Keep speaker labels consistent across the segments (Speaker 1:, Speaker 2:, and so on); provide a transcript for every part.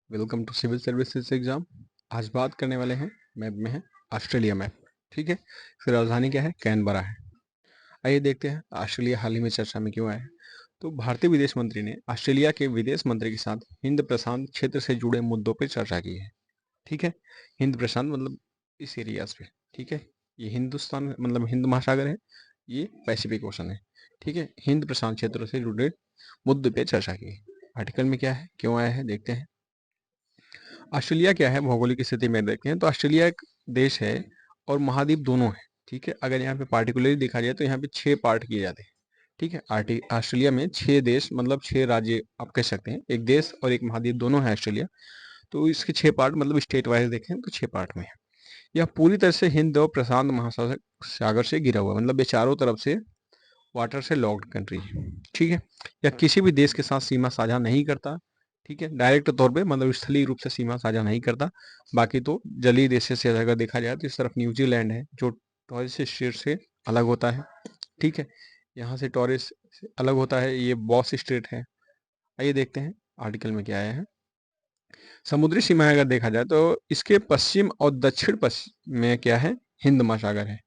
Speaker 1: Welcome to civil services exam. आज बात करने वाले हैं मैप में है ऑस्ट्रेलिया मैप। ठीक है, फिर राजधानी क्या है, कैनबरा है। आइए देखते हैं ऑस्ट्रेलिया हाल ही में चर्चा में क्यों आया है। तो भारतीय विदेश मंत्री ने ऑस्ट्रेलिया के विदेश मंत्री के साथ हिंद प्रशांत क्षेत्र से जुड़े मुद्दों पर चर्चा की है। ठीक है, हिंद प्रशांत मतलब इस एरियाज पे। ठीक है, ये हिंदुस्तान मतलब हिंद महासागर है, ये पैसिफिक ओशन है। ठीक है, हिंद प्रशांत क्षेत्र से जुड़े मुद्दे पे चर्चा की है। आर्टिकल में क्या है, क्यों आया है, देखते हैं। ऑस्ट्रेलिया क्या है, भौगोलिक स्थिति में देखते हैं तो ऑस्ट्रेलिया एक देश है और महाद्वीप दोनों है। ठीक है, अगर यहाँ पे पार्टिकुलरली देखा जाए तो यहाँ पे 6 पार्ट किए जाते हैं। ठीक है, ऑस्ट्रेलिया में 6 देश मतलब 6 राज्य आप कह सकते हैं, एक देश और एक महाद्वीप दोनों है ऑस्ट्रेलिया। तो इसके 6 पार्ट मतलब स्टेट वाइज देखें तो 6 पार्ट में है। यह पूरी तरह से हिंद और प्रशांत महासागर सागर से घिरा हुआ है, मतलब ये चारों तरफ से वाटर से लॉक्ड कंट्री है। ठीक है, यह किसी भी देश के साथ सीमा साझा नहीं करता। ठीक है, डायरेक्ट तौर पे मतलब स्थलीय रूप से सीमा साझा नहीं करता। बाकी तो जलीय देश से अगर देखा जाए तो इस तरफ न्यूजीलैंड है जो टॉरेस स्ट्रेट से अलग होता है। ठीक है, यहाँ से टॉरेस अलग होता है, ये बॉस स्ट्रेट है। आइए देखते हैं आर्टिकल में क्या आया है। समुद्री सीमा अगर देखा जाए तो इसके पश्चिम और दक्षिण पश्चिम में क्या है, हिंद महासागर है।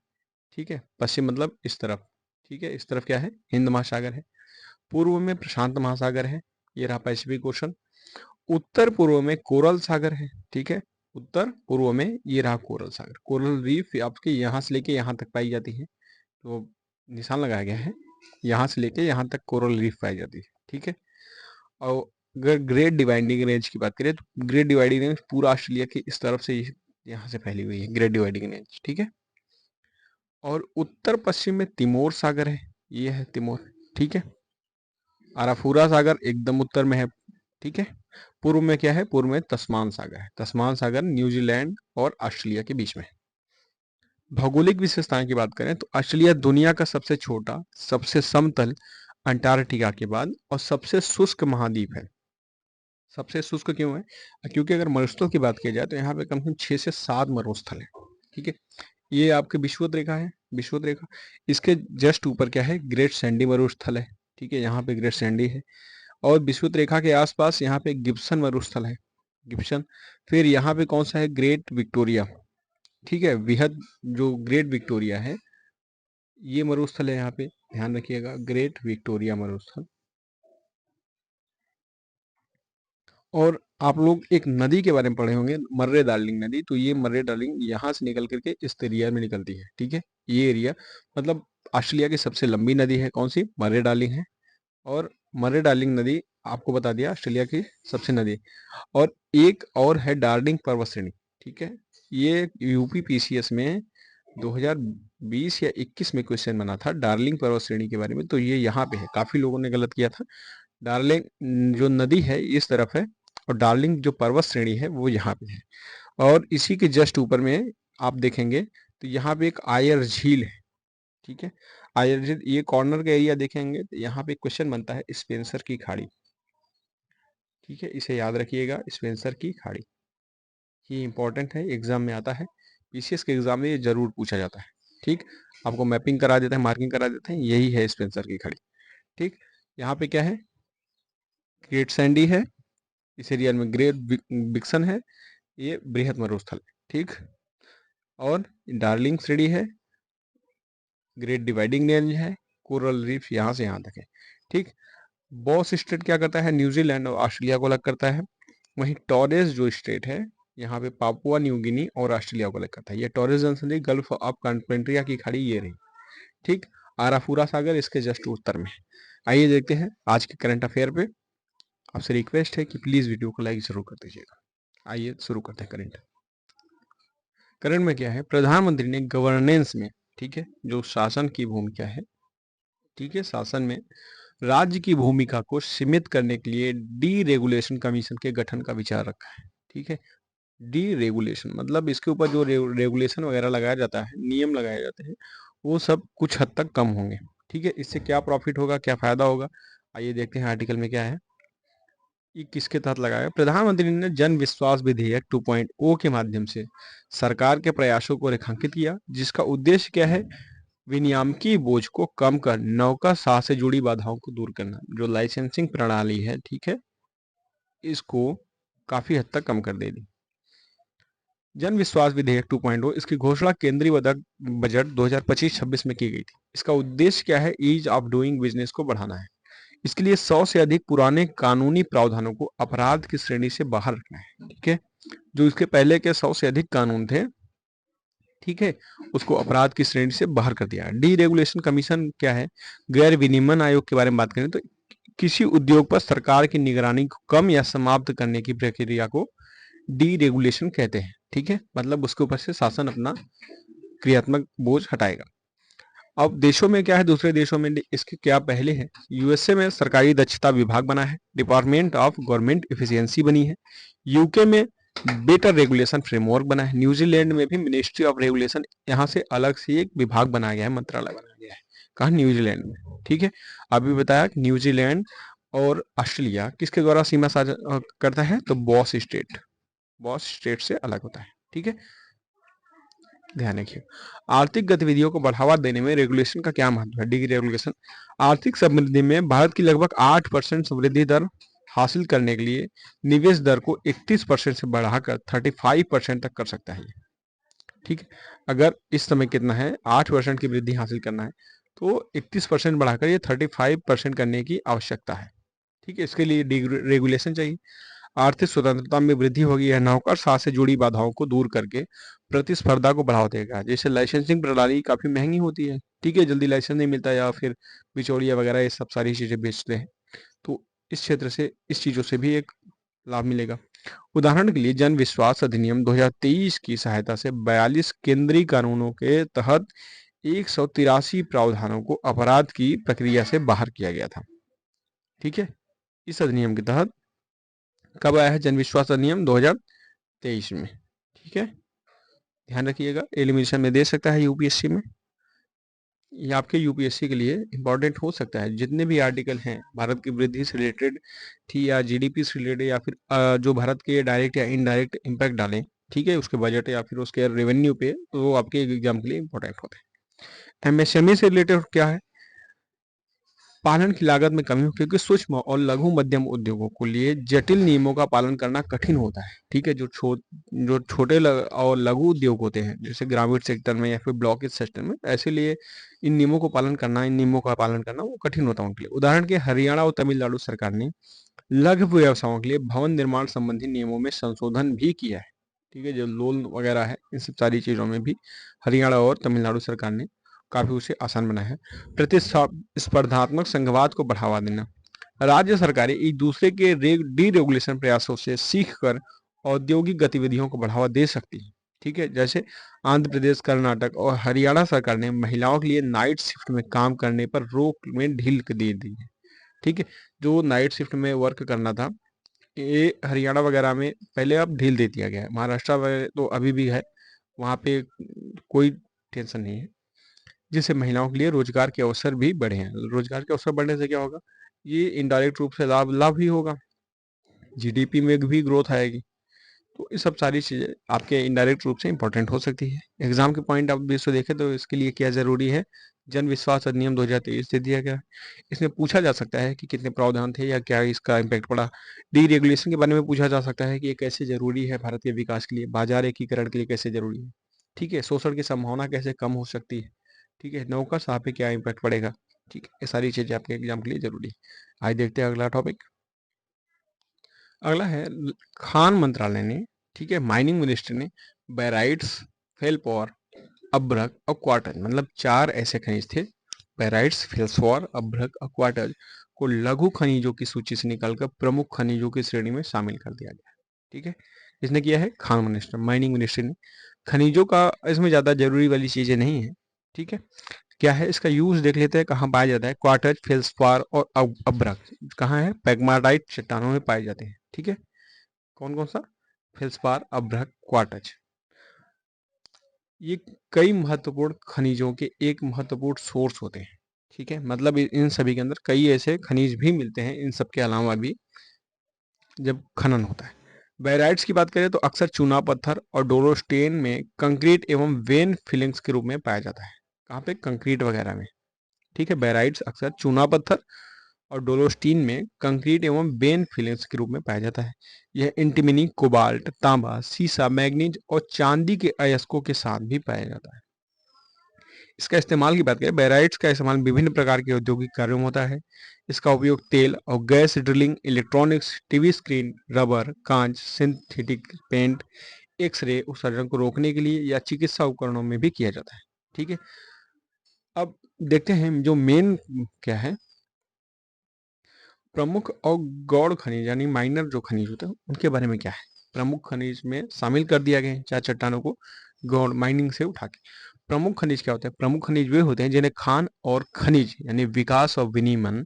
Speaker 1: ठीक है, पश्चिम मतलब इस तरफ। ठीक है, इस तरफ क्या है, हिंद महासागर है। पूर्व में प्रशांत महासागर है, ये रहा पैसिफिक ओशन। उत्तर पूर्व में कोरल सागर है। ठीक है, उत्तर पूर्व में ये रहा कोरल सागर। कोरल रीफ आपके यहाँ से लेके यहाँ तक पाई जाती है, तो निशान लगाया गया है, यहाँ से लेके यहाँ तक कोरल रीफ पाई जाती है। ठीक है, और अगर ग्रेट डिवाइडिंग रेंज की बात करें तो ग्रेट डिवाइडिंग रेंज पूरा ऑस्ट्रेलिया की इस तरफ से यहाँ से फैली हुई है, ग्रेट डिवाइडिंग रेंज। ठीक है, और उत्तर पश्चिम में तिमोर सागर है, ये है तिमोर। ठीक है, आराफूरा सागर एकदम उत्तर में है। ठीक है, पूर्व में क्या है, पूर्व में तस्मान सागर है। तस्मान सागर न्यूजीलैंड और ऑस्ट्रेलिया के बीच में है। भौगोलिक विशेषताएं की बात करें तो ऑस्ट्रेलिया दुनिया का सबसे छोटा, सबसे समतल अंटार्कटिका के बाद और सबसे शुष्क महाद्वीप है। सबसे शुष्क क्यों है, क्योंकि अगर मरुस्थल की बात की जाए तो यहाँ पे कम से कम 6 से 7 मरुस्थल है। ठीक है, ये आपके विषुवत रेखा है, विषुवत रेखा। इसके जस्ट ऊपर क्या है, ग्रेट सैंडी मरुस्थल है। ठीक है, यहाँ पे ग्रेट सैंडी है। और विषुवत रेखा के आसपास यहाँ पे गिब्सन मरुस्थल है, गिब्सन। फिर यहाँ पे कौन सा है, ग्रेट विक्टोरिया। ठीक है, वृहद जो ग्रेट विक्टोरिया है, ये मरुस्थल है यहाँ पे, ध्यान रखिएगा, ग्रेट विक्टोरिया मरुस्थल। और आप लोग एक नदी के बारे में पढ़े होंगे, मर्रे डार्लिंग नदी। तो ये मर्रे डार्लिंग यहाँ से निकल करके इस एरिया में निकलती है। ठीक है, ये एरिया मतलब ऑस्ट्रेलिया की सबसे लंबी नदी है, कौन सी, मर्रे डार्लिंग है। और मर्रे डार्लिंग नदी आपको बता दिया ऑस्ट्रेलिया की सबसे नदी। और एक और है डार्लिंग पर्वत श्रेणी। ठीक है, ये यूपी पीसीएस में 2020 या 21 में क्वेश्चन बना था डार्लिंग पर्वत श्रेणी के बारे में, तो ये यहाँ पे है। काफी लोगों ने गलत किया था। डार्लिंग जो नदी है इस तरफ है, और डार्लिंग जो पर्वत श्रेणी है वो यहाँ पे है। और इसी के जस्ट ऊपर में आप देखेंगे तो यहाँ पे एक आयर झील है। ठीक है, आयर झील, ये कॉर्नर का एरिया देखेंगे तो यहाँ पे क्वेश्चन बनता है स्पेंसर की खाड़ी। ठीक है, इसे याद रखिएगा, स्पेंसर की खाड़ी, ये इंपॉर्टेंट है, एग्जाम में आता है। पीसीएस के एग्जाम में ये जरूर पूछा जाता है। ठीक, आपको मैपिंग करा देता है, मार्किंग करा देते हैं, यही है स्पेंसर की खाड़ी। ठीक, यहाँ पे क्या है, ग्रेट सैंडी है, इस एरिया में ग्रेट बिक्सन है, ये बृहद मरुस्थल है। ठीक, और डार्लिंग श्रेणी है, ग्रेट डिवाइडिंग रेंज है, कोरल रीफ यहाँ से यहाँ तक है। ठीक, बॉस स्टेट क्या करता है, न्यूजीलैंड और ऑस्ट्रेलिया को अलग करता है। वहीं टॉरेस जो स्टेट है, यहाँ पे पापुआ न्यू गिनी और ऑस्ट्रेलिया को अलग करता है। ये टॉरेस जनसंधि गल्फ ऑफ कार्पेंट्रिया की खाड़ी ये रही। ठीक, आराफूरा सागर इसके जस्ट उत्तर में। आइए देखते हैं आज के करंट अफेयर पे। आपसे रिक्वेस्ट है कि प्लीज वीडियो को लाइक जरूर कर दीजिएगा। आइए शुरू करते हैं करंट। करंट में क्या है, प्रधानमंत्री ने गवर्नेंस में, ठीक है, जो शासन की भूमिका है, ठीक है, शासन में राज्य की भूमिका को सीमित करने के लिए डी रेगुलेशन कमीशन के गठन का विचार रखा है। ठीक है, डी रेगुलेशन मतलब इसके ऊपर जो रेगुलेशन वगैरह लगाया जाता है, नियम लगाए जाते हैं, वो सब कुछ हद तक कम होंगे। ठीक है, इससे क्या प्रॉफिट होगा, क्या फायदा होगा, आइए देखते हैं आर्टिकल में क्या है। ये किसके तहत लगाया, प्रधानमंत्री ने जन विश्वास विधेयक 2.0 के माध्यम से सरकार के प्रयासों को रेखांकित किया, जिसका उद्देश्य क्या है, विनियामकी बोझ को कम कर नौका साह से जुड़ी बाधाओं को दूर करना। जो लाइसेंसिंग प्रणाली है, ठीक है, इसको काफी हद तक कम कर देगी। जन विश्वास विधेयक 2.0 इसकी घोषणा केंद्रीय बजट 2025-26 में की गई थी। इसका उद्देश्य क्या है? ईज ऑफ डूइंग बिजनेस को बढ़ाना है। इसके लिए 100 से अधिक पुराने कानूनी प्रावधानों को अपराध की श्रेणी से बाहर रखना है। ठीक है, जो इसके पहले के 100 से अधिक कानून थे, ठीक है, उसको अपराध की श्रेणी से बाहर कर दिया। डी रेगुलेशन कमीशन क्या है? गैर विनियमन आयोग के बारे में बात करें तो किसी उद्योग पर सरकार की निगरानी को कम या समाप्त करने की प्रक्रिया को डी रेगुलेशन कहते हैं। ठीक है, मतलब उसके ऊपर से शासन अपना क्रियात्मक बोझ हटाएगा। अब देशों में क्या है, दूसरे देशों में इसके क्या पहले है? यूएसए में सरकारी दक्षता विभाग बना है, डिपार्टमेंट ऑफ गवर्नमेंट एफिशिएंसी बनी है। यूके में बेटर रेगुलेशन फ्रेमवर्क बना है। न्यूजीलैंड में भी मिनिस्ट्री ऑफ रेगुलेशन, यहाँ से अलग से एक विभाग बनाया गया है, मंत्रालय बनाया गया है। कहा? न्यूजीलैंड में। ठीक है, अभी बताया कि न्यूजीलैंड और ऑस्ट्रेलिया किसके द्वारा सीमा साझा करता है? तो बॉस स्टेट से अलग होता है। ठीक है, ध्यान रखिए। आर्थिक गतिविधियों को बढ़ावा देने में रेगुलेशन का क्या महत्व है? डी रेगुलेशन आर्थिक समृद्धि में भारत की लगभग 8% समृद्धि दर हासिल करने के लिए निवेश दर को 31% से बढ़ाकर 35% तक कर सकता है। ठीक है, अगर इस समय कितना है, 8% की वृद्धि हासिल करना है, तो 31% बढ़ाकर ये 35% करने की आवश्यकता है। ठीक है, इसके लिए रेगुलेशन चाहिए। आर्थिक स्वतंत्रता में वृद्धि होगी। यह नौकरशाह से जुड़ी बाधाओं को दूर करके प्रतिस्पर्धा को बढ़ावा देगा। जैसे लाइसेंसिंग प्रणाली काफी महंगी होती है, ठीक है, जल्दी लाइसेंस नहीं मिलता, या फिर बिचौलिया वगैरह ये सब सारी चीजें बेचते हैं, तो इस क्षेत्र से, इस चीजों से भी एक लाभ मिलेगा। उदाहरण के लिए जन विश्वास अधिनियम 2023 की सहायता से 42 केंद्रीय कानूनों के तहत 183 प्रावधानों को अपराध की प्रक्रिया से बाहर किया गया था। ठीक है, इस अधिनियम के तहत कब आया है जन विश्वास अधिनियम? 2023 में। ठीक है, ध्यान रखिएगा, एलिमिनेशन में दे सकता है यूपीएससी में, ये आपके यूपीएससी के लिए इंपॉर्टेंट हो सकता है। जितने भी आर्टिकल हैं भारत की वृद्धि से रिलेटेड थी, या जीडीपी से रिलेटेड, या फिर जो भारत के डायरेक्ट या इनडायरेक्ट इम्पैक्ट डालें, ठीक है, उसके बजट या फिर उसके रेवेन्यू पे, तो वो आपके एग्जाम के लिए इंपॉर्टेंट होते हैं। एमएसएमई से रिलेटेड क्या है? पालन की लागत में कमी हो, क्योंकि सूक्ष्म और लघु मध्यम उद्योगों के लिए जटिल नियमों का पालन करना कठिन होता है। ठीक है, जो छोटे और लघु उद्योग होते हैं, जैसे ग्रामीण सेक्टर में या फिर ब्लॉकेज सेक्टर में, ऐसे लिए इन नियमों का पालन करना वो कठिन होता है उनके लिए। उदाहरण के हरियाणा और तमिलनाडु सरकार ने लघु व्यवसायों के लिए भवन निर्माण संबंधी नियमों में संशोधन भी किया है। ठीक है, जो लोन वगैरह है, इन सब सारी चीजों में भी हरियाणा और तमिलनाडु सरकार ने काफी उसे आसान बनाया है। प्रतिस्पर्धात्मक संघवाद को बढ़ावा देना, राज्य सरकारें एक दूसरे के डी रेगुलेशन प्रयासों से सीखकर औद्योगिक गतिविधियों को बढ़ावा दे सकती है। ठीक है, जैसे आंध्र प्रदेश, कर्नाटक और हरियाणा सरकार ने महिलाओं के लिए नाइट शिफ्ट में काम करने पर रोक में ढील दे दी है। ठीक है, जो नाइट शिफ्ट में वर्क करना था, ये हरियाणा वगैरह में पहले अब ढील दे दिया गया है। महाराष्ट्र में तो अभी भी है, वहाँ पे कोई टेंशन नहीं है, जिससे महिलाओं के लिए रोजगार के अवसर भी बढ़े हैं। रोजगार के अवसर बढ़ने से क्या होगा? ये इनडायरेक्ट रूप से लाभ ही होगा, जीडीपी में भी ग्रोथ आएगी। तो ये सब सारी चीजें आपके इनडायरेक्ट रूप से इंपॉर्टेंट हो सकती है। एग्जाम के पॉइंट आप भी इसको देखें तो इसके लिए क्या जरूरी है? जन विश्वास अधिनियम 2023 दे दिया गया है। इसमें पूछा जा सकता है कि कितने प्रावधान थे या क्या इसका इम्पैक्ट पड़ा। डी रेगुलेशन के बारे में पूछा जा सकता है कि ये कैसे जरूरी है भारत के विकास के लिए, बाजार एकीकरण के लिए कैसे जरूरी है। ठीक है, शोषण की संभावना कैसे कम हो सकती है। ठीक है, नौकरशाह पे क्या इम्पैक्ट पड़ेगा। ठीक है, ये सारी चीजें आपके एग्जाम के लिए जरूरी है। आइए देखते हैं अगला टॉपिक। अगला है खान मंत्रालय ने, ठीक है, माइनिंग मिनिस्ट्री ने बैराइट्स, फेल्पोर, अभ्रक और क्वार्टर, मतलब 4 ऐसे खनिज थे, बैराइट्स, फेल्सफोर, अभ्रक और क्वार्टर, को लघु खनिजों की सूची से निकालकर प्रमुख खनिजों की श्रेणी में शामिल कर दिया गया। ठीक है, इसने किया है खान मिनिस्टर, माइनिंग मिनिस्ट्री ने। खनिजों का इसमें ज्यादा जरूरी वाली चीजें नहीं है। ठीक है, क्या है इसका यूज देख लेते हैं, कहाँ पाया जाता है। क्वार्टज, फेल्सपार और अभ्रक कहाँ है? पैगमाटाइट चट्टानों में पाए जाते हैं। ठीक है, कौन कौन सा? फेल्सपार, अभ्रक, क्वार्टज। ये कई महत्वपूर्ण खनिजों के एक महत्वपूर्ण सोर्स होते हैं। ठीक है, मतलब इन सभी के अंदर कई ऐसे खनिज भी मिलते हैं, इन सब के अलावा भी, जब खनन होता है। बैराइट्स की बात करें तो अक्सर चूना पत्थर और डोरोस्टेन में कंक्रीट एवं वेन फिलिंग्स के रूप में पाया जाता है। कहाँ पे? कंक्रीट वगैरह में। ठीक है, बैराइट्स अक्सर चूना पत्थर और डोलोस्टीन में कंक्रीट एवं बेन फिलिंग्स के रूप में पाया जाता है। यह एंटीमनी, कोबाल्ट, तांबा, सीसा, मैग्नीज और चांदी के अयस्कों के साथ भी पाया जाता है। इसका इस्तेमाल की बात करें, बैराइट्स का इस्तेमाल विभिन्न प्रकार के औद्योगिक कार्यों में होता है। इसका उपयोग तेल और gas drilling, electronics, TV screen, rubber, कांच, सिंथेटिक पेंट, एक्सरे उत्सर्जन को रोकने के लिए या चिकित्सा उपकरणों में भी किया जाता है। ठीक है, अब देखते हैं जो मेन क्या है, प्रमुख और गौड़ खनिज यानी माइनर जो खनिज होते हैं उनके बारे में क्या है। प्रमुख खनिज में शामिल कर दिया गया है चार चट्टानों को गौड़ माइनिंग से उठा के। प्रमुख खनिज क्या होते हैं? प्रमुख खनिज वे होते हैं जिन्हें खान और खनिज यानी विकास और विनिमय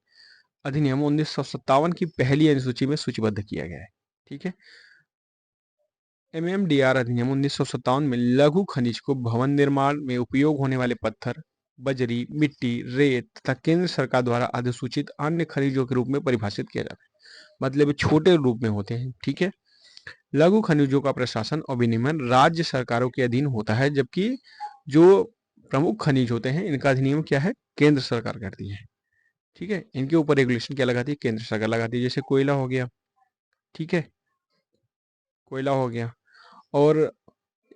Speaker 1: अधिनियम 1957 की पहली अनुसूची में सूचीबद्ध किया गया है। ठीक है, MMDR अधिनियम 1957 में लघु खनिज को भवन निर्माण में उपयोग होने वाले पत्थर, बजरी, मिट्टी, रेत तथा केंद्र सरकार द्वारा अधिसूचित अन्य खनिजों के रूप में परिभाषित किया जाता है। मतलब छोटे रूप में होते हैं। ठीक है, लघु खनिजों का प्रशासन और विनियमन राज्य सरकारों के अधीन होता है, जबकि जो प्रमुख खनिज होते हैं इनका अधिनियम क्या है? केंद्र सरकार करती है। ठीक है, इनके ऊपर रेगुलेशन क्या लगाती है? केंद्र सरकार लगाती है। जैसे कोयला हो गया, ठीक है, कोयला हो गया, और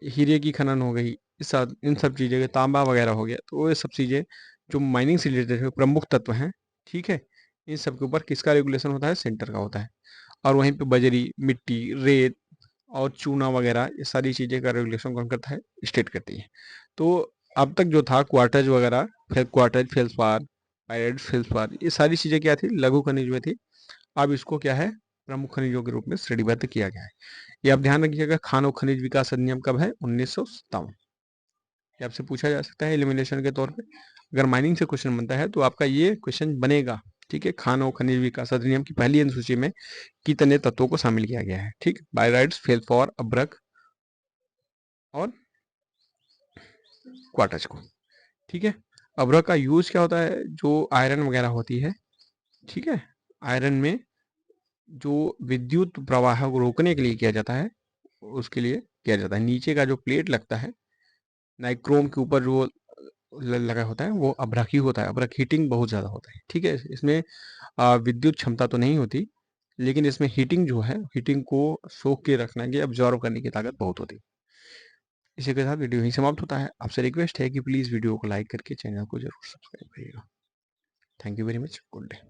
Speaker 1: हीरे की खनन हो गई, इन सब चीज़ें, तांबा वगैरह हो गया, तो ये सब चीज़ें जो माइनिंग से रिलेटेड है, प्रमुख तत्व हैं। ठीक है, इन सब के ऊपर किसका रेगुलेशन होता है? सेंटर का होता है। और वहीं पे बजरी, मिट्टी, रेत और चूना वगैरह ये सारी चीज़ें का रेगुलेशन कौन करता है? स्टेट करती है। तो अब तक जो था क्वार्टज वगैरह, फिर क्वार्टज, फेल्सपार, पायरेट्स, फेल्सपार, ये सारी चीज़ें क्या थी? लघु खनिज में थी। अब इसको क्या है? प्रमुख खनिजों के रूप में श्रेणीबद्ध किया गया है। ये आप ध्यान रखिएगा। खान और खनिज विकास अधिनियम कब है? 1957। ये आपसे पूछा जा सकता है एलिमिनेशन के तौर पे। अगर माइनिंग से क्वेश्चन बनता है तो आपका ये क्वेश्चन बनेगा। ठीक है, खान और खनिज विकास अधिनियम की पहली अनुसूची में कितने तत्वों को शामिल किया गया है? ठीक, बायराइट्स, फेल्सपार, अभ्रक और क्वार्टज को। ठीक है, अभ्रक का यूज क्या होता है? जो आयरन वगैरह होती है, ठीक है, आयरन में जो विद्युत प्रवाह को रोकने के लिए किया जाता है, उसके लिए किया जाता है। नीचे का जो प्लेट लगता है नाइक्रोम के ऊपर, जो लगा होता है, वो अभ्रक ही होता है। अभ्रक हीटिंग बहुत ज़्यादा होता है। ठीक है, इसमें विद्युत क्षमता तो नहीं होती, लेकिन इसमें हीटिंग जो है, हीटिंग को सोख के रखने की, ऑब्जॉर्व करने की ताकत बहुत होती है। इसी के साथ वीडियो यहीं समाप्त होता है। आपसे रिक्वेस्ट है कि प्लीज़ वीडियो को लाइक करके चैनल को जरूर सब्सक्राइब करिएगा। Thank you very much. Good day.